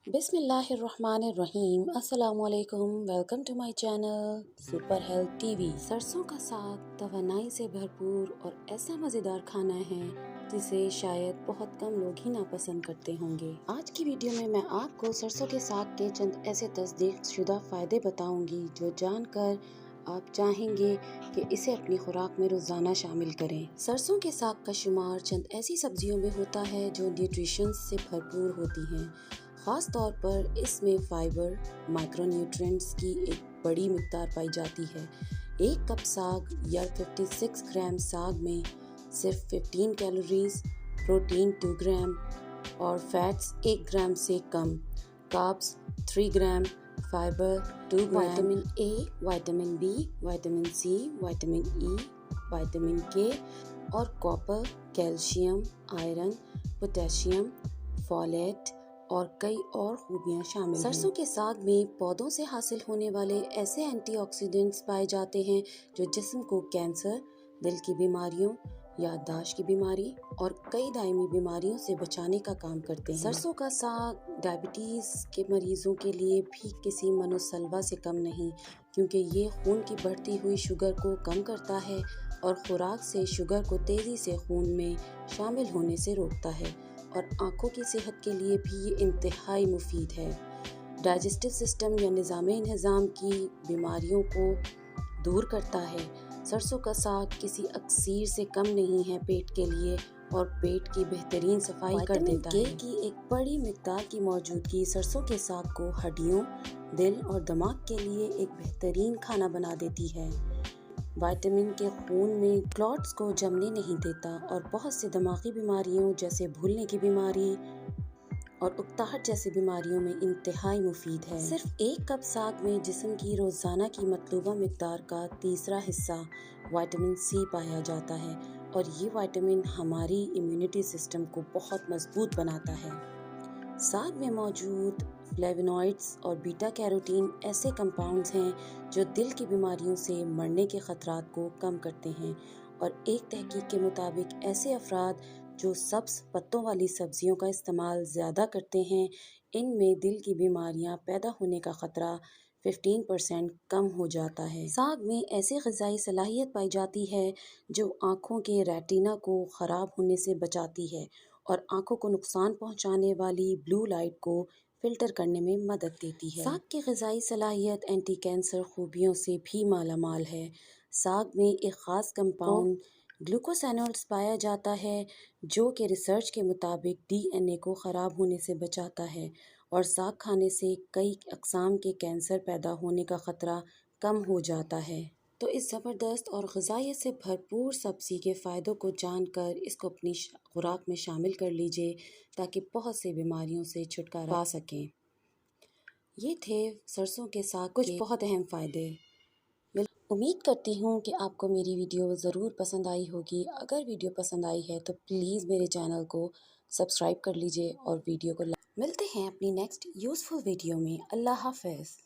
बिस्मिल्लाहिर्रहमानिर्रहीम। अस्सलाम वालेकुम। Welcome to my channel super health TV. सरसों का साग तवानाई से भरपूर और ऐसा मज़ेदार खाना है जिसे शायद बहुत कम लोग ही नापसंद करते होंगे। आज की वीडियो में मैं आपको सरसों के साग के चंद ऐसे तस्दीक शुदा फ़ायदे बताऊंगी जो जानकर आप चाहेंगे कि इसे अपनी खुराक में रोज़ाना शामिल करें। सरसों के साग का शुमार चंद ऐसी सब्जियों में होता है जो न्यूट्रिशन से भरपूर होती हैं। ख़ास तौर पर इसमें फाइबर, माइक्रोन्यूट्रिएंट्स की एक बड़ी मिक़दार पाई जाती है। एक कप साग या 56 ग्राम साग में सिर्फ 15 कैलोरीज, प्रोटीन 2 ग्राम और फैट्स 1 ग्राम से कम, carbs 3 gram, fibre 2 gram, vitamin A, vitamin B, vitamin C, vitamin E, vitamin K और copper, calcium, iron, potassium, folate और कई और खूबियाँ शामिल हैं। सरसों के साग में पौधों से हासिल होने वाले ऐसे एंटीऑक्सीडेंट्स पाए जाते हैं जो जिस्म को कैंसर, दिल की बीमारियों, याददाश्त की बीमारी और कई दायमी बीमारियों से बचाने का काम करते हैं। सरसों का साग डायबिटीज़ के मरीजों के लिए भी किसी मनोसलवा से कम नहीं, क्योंकि ये खून की बढ़ती हुई शुगर को कम करता है और खुराक से शुगर को तेज़ी से खून में शामिल होने से रोकता है और आँखों की सेहत के लिए भी ये इंतहाई मुफीद है। डाइजेस्टिव सिस्टम या निज़ाम की बीमारियों को दूर करता है। सरसों का साग किसी अक्सीर से कम नहीं है पेट के लिए और पेट की बेहतरीन सफाई कर देता है। विटामिन के की एक बड़ी मिकदार की मौजूदगी सरसों के साग को हड्डियों, दिल और दिमाग के लिए एक बेहतरीन खाना बना देती है। विटामिन के खून में क्लॉट्स को जमने नहीं देता और बहुत सी दिमागी बीमारियों जैसे भूलने की बीमारी और उकताहट जैसी बीमारियों में इंतहाई मुफीद है। सिर्फ एक कप साग में जिस्म की रोज़ाना की मतलूबा मिकदार का तीसरा हिस्सा विटामिन सी पाया जाता है और ये विटामिन हमारी इम्यूनिटी सिस्टम को बहुत मजबूत बनाता है। साग में मौजूद फ्लेवोनॉइड्स और बीटा कैरोटीन ऐसे कंपाउंड्स हैं जो दिल की बीमारियों से मरने के ख़तरात को कम करते हैं और एक तहकीक के मुताबिक ऐसे अफराद जो सब्ज़ पत्तों वाली सब्जियों का इस्तेमाल ज़्यादा करते हैं, इनमें दिल की बीमारियां पैदा होने का ख़तरा 15% कम हो जाता है। साग में ऐसी ग़िज़ाई सलाहियत पाई जाती है जो आँखों के रेटिना को ख़राब होने से बचाती है और आँखों को नुकसान पहुँचाने वाली ब्लू लाइट को फ़िल्टर करने में मदद देती है। साग की ग़िज़ाई सलाहियत एंटी कैंसर खूबियों से भी मालामाल है। साग में एक ख़ास कंपाउंड ग्लूकोसेनोल्स पाया जाता है जो कि रिसर्च के मुताबिक DNA को ख़राब होने से बचाता है और साग खाने से कई अक़साम के कैंसर पैदा होने का ख़तरा कम हो जाता है। तो इस ज़बरदस्त और ग़िज़ाइयत से भरपूर सब्ज़ी के फ़ायदों को जानकर इसको अपनी खुराक में शामिल कर लीजिए ताकि बहुत सी बीमारियों से छुटकारा पा सकें। ये थे सरसों के साग कुछ बहुत अहम फ़ायदे। उम्मीद करती हूँ कि आपको मेरी वीडियो ज़रूर पसंद आई होगी। अगर वीडियो पसंद आई है तो प्लीज़ मेरे चैनल को सब्सक्राइब कर लीजिए और वीडियो को मिलते हैं अपनी नेक्स्ट यूज़फुल वीडियो में। अल्लाह हाफ़िज़।